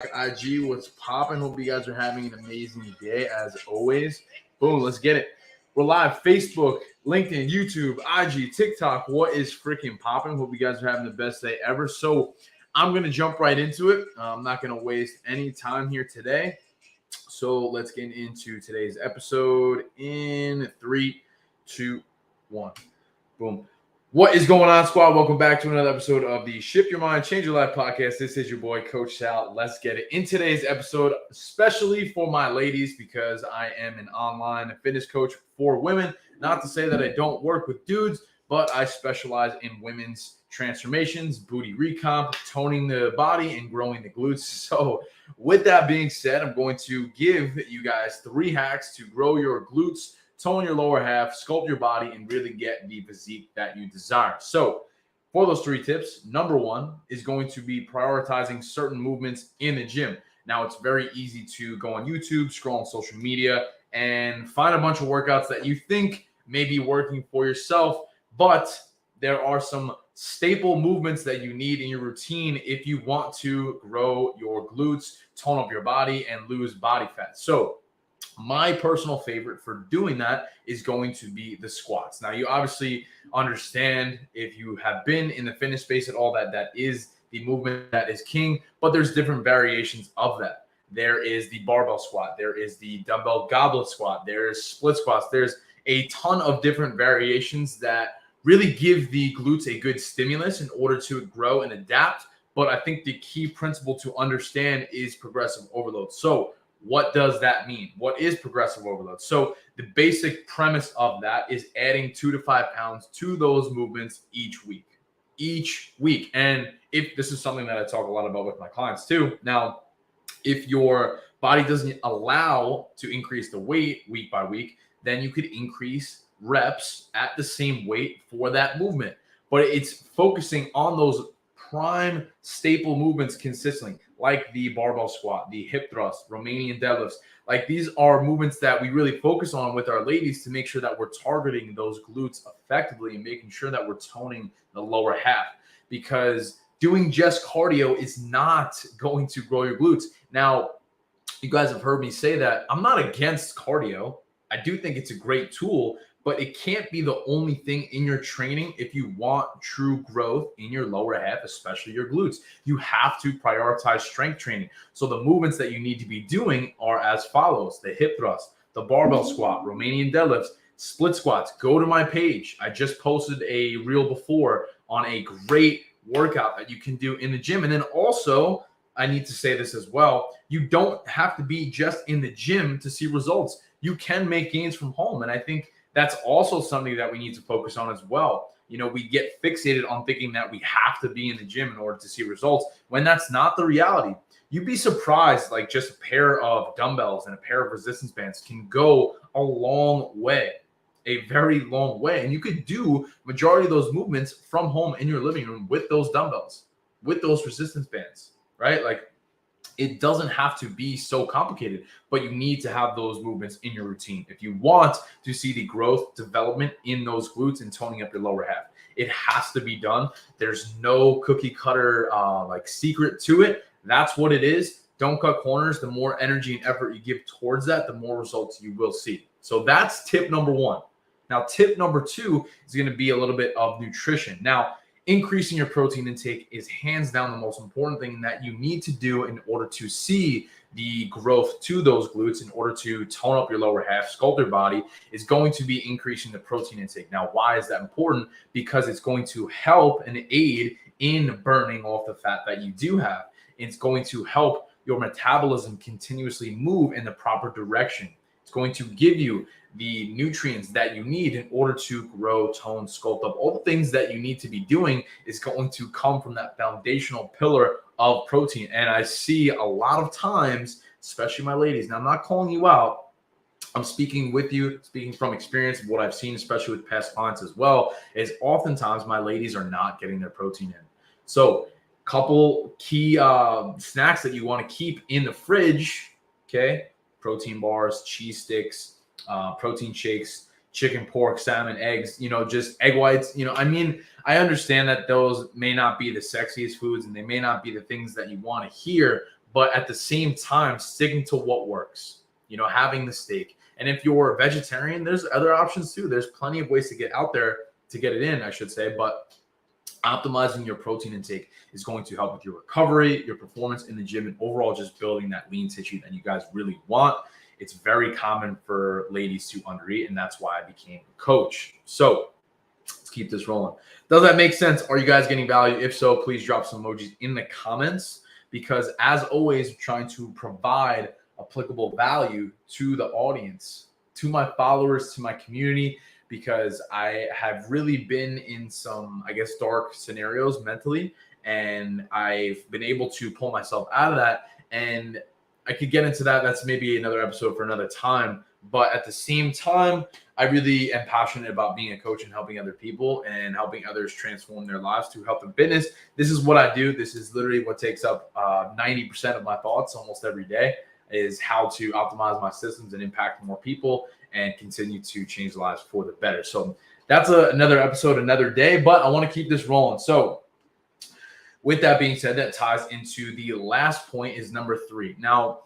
IG, what's popping? Hope you guys are having an amazing day as always. Boom, let's get it. We're live Facebook, LinkedIn, YouTube, IG, TikTok. What is freaking popping? Hope you guys are having the best day ever. So I'm going to jump right into it. I'm not going to waste any time here today. So let's get into today's episode in 3, 2, 1. Boom. What is going on, squad? Welcome back to another episode of the Shift Your Mind, Change Your Life podcast. This is your boy, Coach Sal. Let's get it. In today's episode, especially for my ladies, because I am an online fitness coach for women. Not to say that I don't work with dudes, but I specialize in women's transformations, booty recomp, toning the body, and growing the glutes. So with that being said, I'm going to give you guys 3 hacks to grow your glutes, tone your lower half, sculpt your body, and really get the physique that you desire. So for those 3 tips, number 1 is going to be prioritizing certain movements in the gym. Now, it's very easy to go on YouTube, scroll on social media, and find a bunch of workouts that you think may be working for yourself, but there are some staple movements that you need in your routine if you want to grow your glutes, tone up your body, and lose body fat. So my personal favorite for doing that is going to be the squats. Now, you obviously understand, if you have been in the fitness space at all, that is the movement that is king, but there's different variations of that. There is the barbell squat. There is the dumbbell goblet squat. There's split squats. There's a ton of different variations that really give the glutes a good stimulus in order to grow and adapt. But I think the key principle to understand is progressive overload. So what does that mean? What is progressive overload? So the basic premise of that is adding 2 to 5 pounds to those movements each week. And if this is something that I talk a lot about with my clients too. Now, if your body doesn't allow to increase the weight week by week, then you could increase reps at the same weight for that movement. But it's focusing on those prime staple movements consistently, like the barbell squat, the hip thrust, Romanian deadlifts. Like, these are movements that we really focus on with our ladies to make sure that we're targeting those glutes effectively and making sure that we're toning the lower half, because doing just cardio is not going to grow your glutes. Now, you guys have heard me say that I'm not against cardio. I do think it's a great tool, but it can't be the only thing in your training if you want true growth in your lower half, especially your glutes. You have to prioritize strength training. So the movements that you need to be doing are as follows: the hip thrust, the barbell squat, Romanian deadlifts, split squats. Go to my page. I just posted a reel before on a great workout that you can do in the gym. And then also, I need to say this as well, you don't have to be just in the gym to see results. You can make gains from home. And I think that's also something that we need to focus on as well. You know, we get fixated on thinking that we have to be in the gym in order to see results, when that's not the reality. You'd be surprised, like, just a pair of dumbbells and a pair of resistance bands can go a long way, a very long way. And you could do majority of those movements from home in your living room with those dumbbells, with those resistance bands, right? Like, it doesn't have to be so complicated, but you need to have those movements in your routine if you want to see the growth, development in those glutes and toning up your lower half. It has to be done. There's no cookie cutter secret to it. That's what it is. Don't cut corners. The more energy and effort you give towards that, the more results you will see. So that's tip number 1. Now, tip number 2 is going to be a little bit of nutrition. Now, increasing your protein intake is hands down the most important thing that you need to do in order to see the growth to those glutes, in order to tone up your lower half, sculpt your body, is going to be increasing the protein intake. Now, why is that important? Because it's going to help and aid in burning off the fat that you do have. It's going to help your metabolism continuously move in the proper direction. It's going to give you the nutrients that you need in order to grow, tone, sculpt up. All the things that you need to be doing is going to come from that foundational pillar of protein. And I see a lot of times, especially my ladies, now I'm not calling you out, I'm speaking with you, speaking from experience of what I've seen, especially with past clients as well, is oftentimes my ladies are not getting their protein in. So couple key snacks that you want to keep in the fridge, okay? Protein bars, cheese sticks, protein shakes, chicken, pork, salmon, eggs, just egg whites. I mean, I understand that those may not be the sexiest foods and they may not be the things that you want to hear, but at the same time, sticking to what works, having the steak. And if you're a vegetarian, there's other options too. There's plenty of ways to get out there to get it in, I should say. But optimizing your protein intake is going to help with your recovery, your performance in the gym, and overall just building that lean tissue that you guys really want. It's very common for ladies to undereat, and that's why I became a coach. So let's keep this rolling. Does that make sense? Are you guys getting value? If so, please drop some emojis in the comments, because as always, I'm trying to provide applicable value to the audience, to my followers, to my community, because I have really been in some, I guess, dark scenarios mentally, and I've been able to pull myself out of that. And I could get into that. That's maybe another episode for another time. But at the same time, I really am passionate about being a coach and helping other people and helping others transform their lives through health and fitness. This is what I do. This is literally what takes up 90% of my thoughts almost every day, is how to optimize my systems and impact more people and continue to change lives for the better. So that's another episode, another day, but I want to keep this rolling. So with that being said, that ties into the last point, is number 3. Now,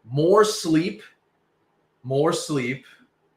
more sleep,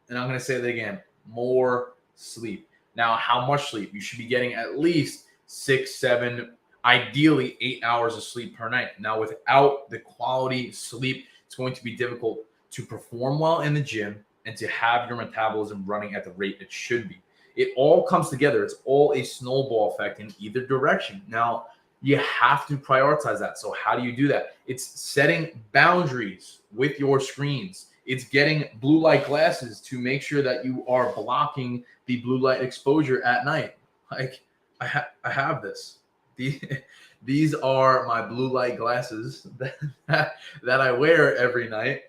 and I'm going to say that again, more sleep. Now, how much sleep? You should be getting at least 6, 7, ideally 8 hours of sleep per night. Now, without the quality sleep, it's going to be difficult to perform well in the gym and to have your metabolism running at the rate it should be. It all comes together. It's all a snowball effect in either direction. Now, you have to prioritize that. So how do you do that? It's setting boundaries with your screens. It's getting blue light glasses to make sure that you are blocking the blue light exposure at night. Like I have this. These are my blue light glasses that I wear every night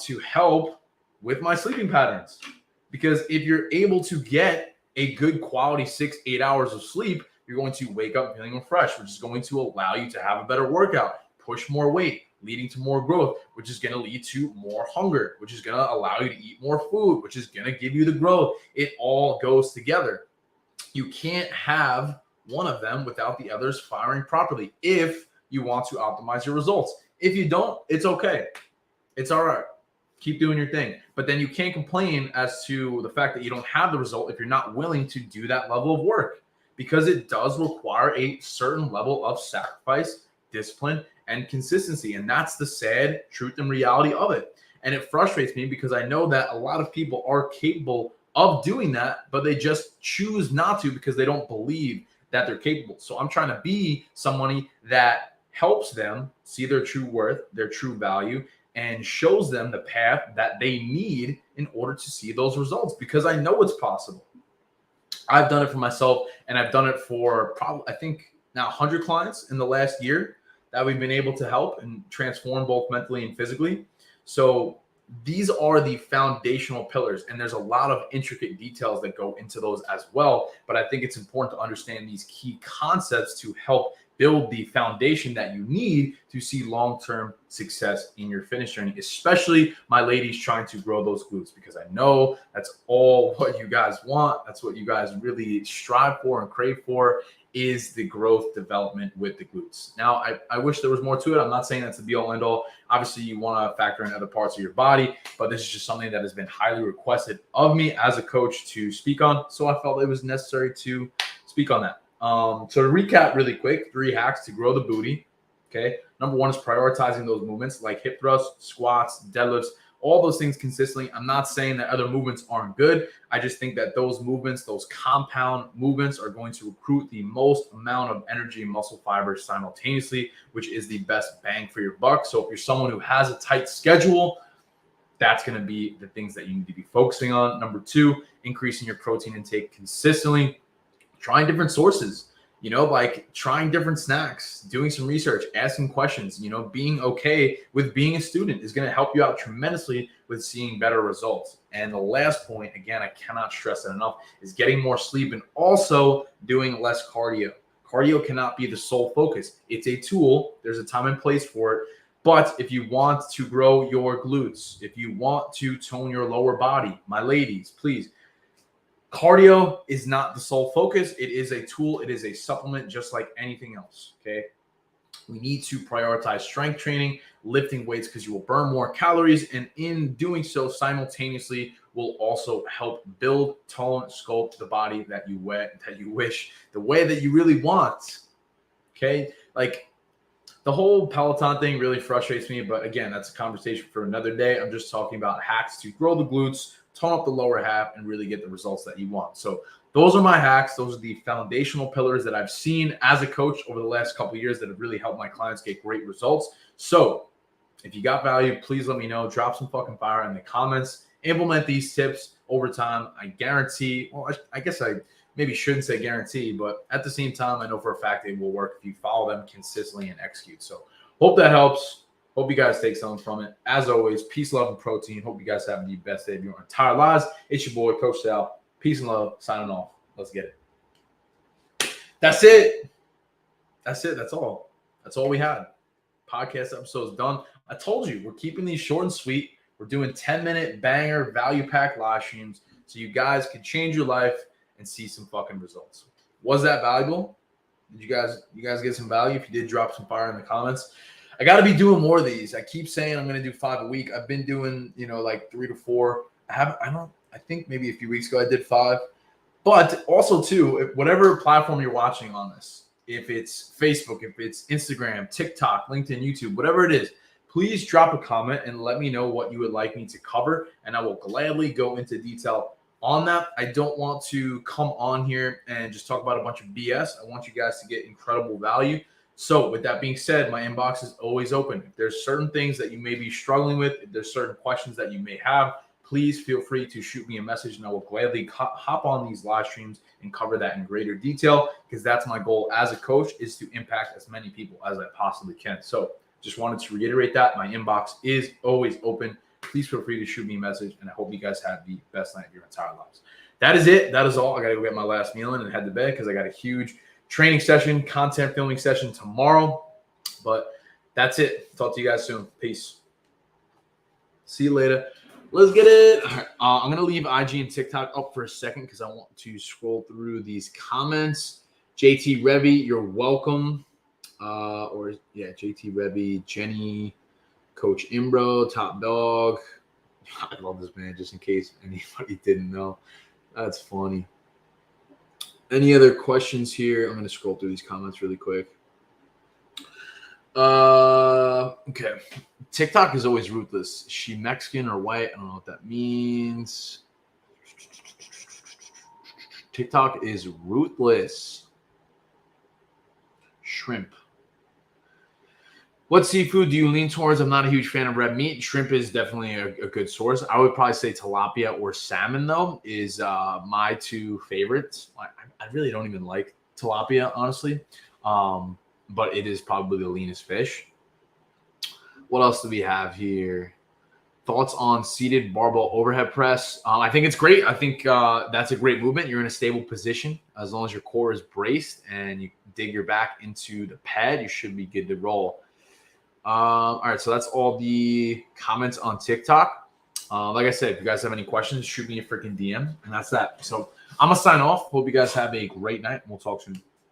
to help with my sleeping patterns. Because if you're able to get a good quality 6-8 hours of sleep, you're going to wake up feeling refreshed, which is going to allow you to have a better workout, push more weight, leading to more growth, which is going to lead to more hunger, which is going to allow you to eat more food, which is going to give you the growth. It all goes together. You can't have one of them without the others firing properly if you want to optimize your results. If you don't, it's okay. It's all right. Keep doing your thing. But then you can't complain as to the fact that you don't have the result if you're not willing to do that level of work, because it does require a certain level of sacrifice, discipline, and consistency. And that's the sad truth and reality of it. And it frustrates me because I know that a lot of people are capable of doing that, but they just choose not to because they don't believe that they're capable. So I'm trying to be somebody that helps them see their true worth, their true value, and shows them the path that they need in order to see those results, because I know it's possible. I've done it for myself, and I've done it for probably, I think now 100 clients in the last year that we've been able to help and transform both mentally and physically. So these are the foundational pillars, and there's a lot of intricate details that go into those as well. But I think it's important to understand these key concepts to help build the foundation that you need to see long-term success in your fitness journey, especially my ladies trying to grow those glutes, because I know that's all what you guys want. That's what you guys really strive for and crave for, is the growth development with the glutes. Now, I wish there was more to it. I'm not saying that's the be all end all. Obviously, you want to factor in other parts of your body, but this is just something that has been highly requested of me as a coach to speak on. So I felt it was necessary to speak on that. So to recap really quick, 3 hacks to grow the booty. Okay. Number 1 is prioritizing those movements like hip thrusts, squats, deadlifts, all those things consistently. I'm not saying that other movements aren't good. I just think that those movements, those compound movements, are going to recruit the most amount of energy and muscle fibers simultaneously, which is the best bang for your buck. So if you're someone who has a tight schedule, that's going to be the things that you need to be focusing on. Number 2, increasing your protein intake consistently. Trying different sources, like trying different snacks, doing some research, asking questions, being okay with being a student is going to help you out tremendously with seeing better results. And the last point, again, I cannot stress it enough, is getting more sleep and also doing less cardio. Cardio cannot be the sole focus. It's a tool. There's a time and place for it. But if you want to grow your glutes, if you want to tone your lower body, my ladies, please, cardio is not the sole focus. It is a tool. It is a supplement, just like anything else. Okay. We need to prioritize strength training, lifting weights, because you will burn more calories. And in doing so, simultaneously, will also help build, tone, sculpt the body that you wish, the way that you really want. Okay? Like, the whole Peloton thing really frustrates me. But again, that's a conversation for another day. I'm just talking about hacks to grow the glutes, tone up the lower half, and really get the results that you want. So those are my hacks. Those are the foundational pillars that I've seen as a coach over the last couple of years that have really helped my clients get great results. So if you got value, please let me know. Drop some fucking fire in the comments. Implement these tips over time. I guarantee, well, I guess I maybe shouldn't say guarantee, but at the same time, I know for a fact they will work if you follow them consistently and execute. So hope that helps. Hope you guys take something from it. As always, peace, love, and protein. Hope you guys have the best day of your entire lives. It's your boy, Coach Sal. Peace and love. Signing off. Let's get it. That's it. That's it. That's all. That's all we had. Podcast episode is done. I told you, we're keeping these short and sweet. We're doing 10-minute banger value pack live streams so you guys can change your life and see some fucking results. Was that valuable? Did you guys get some value? If you did, drop some fire in the comments. I got to be doing more of these. I keep saying I'm going to do 5 a week. I've been doing, like 3 to 4. I think maybe a few weeks ago I did 5. But also too, whatever platform you're watching on this, if it's Facebook, if it's Instagram, TikTok, LinkedIn, YouTube, whatever it is, please drop a comment and let me know what you would like me to cover, and I will gladly go into detail on that. I don't want to come on here and just talk about a bunch of BS. I want you guys to get incredible value. So with that being said, my inbox is always open. If there's certain things that you may be struggling with, if there's certain questions that you may have, please feel free to shoot me a message and I will gladly hop on these live streams and cover that in greater detail, because that's my goal as a coach, is to impact as many people as I possibly can. So just wanted to reiterate that. My inbox is always open. Please feel free to shoot me a message, and I hope you guys have the best night of your entire lives. That is it. That is all. I got to go get my last meal in and head to bed because I got a huge training session, content filming session tomorrow. But that's it. Talk to you guys soon. Peace. See you later. Let's get it. All right. I'm going to leave IG and TikTok up for a second because I want to scroll through these comments. JT Revy, you're welcome. JT Revy, Jenny, Coach Imbro, Top Dog. I love this man, just in case anybody didn't know. That's funny. Any other questions here? I'm going to scroll through these comments really quick. Okay. TikTok is always ruthless. Is she Mexican or white? I don't know what that means. TikTok is ruthless. Shrimp. What seafood do you lean towards? I'm not a huge fan of red meat. Shrimp is definitely a good source. I would probably say tilapia or salmon, though, is my 2 favorites. I really don't even like tilapia, honestly. But it is probably the leanest fish. What else do we have here? Thoughts on seated barbell overhead press? I think it's great. I think that's a great movement. You're in a stable position. As long as your core is braced and you dig your back into the pad, you should be good to roll. All right, so that's all the comments on TikTok. Like I said, if you guys have any questions, shoot me a freaking DM, and that's that. So I'm going to sign off. Hope you guys have a great night, and we'll talk soon.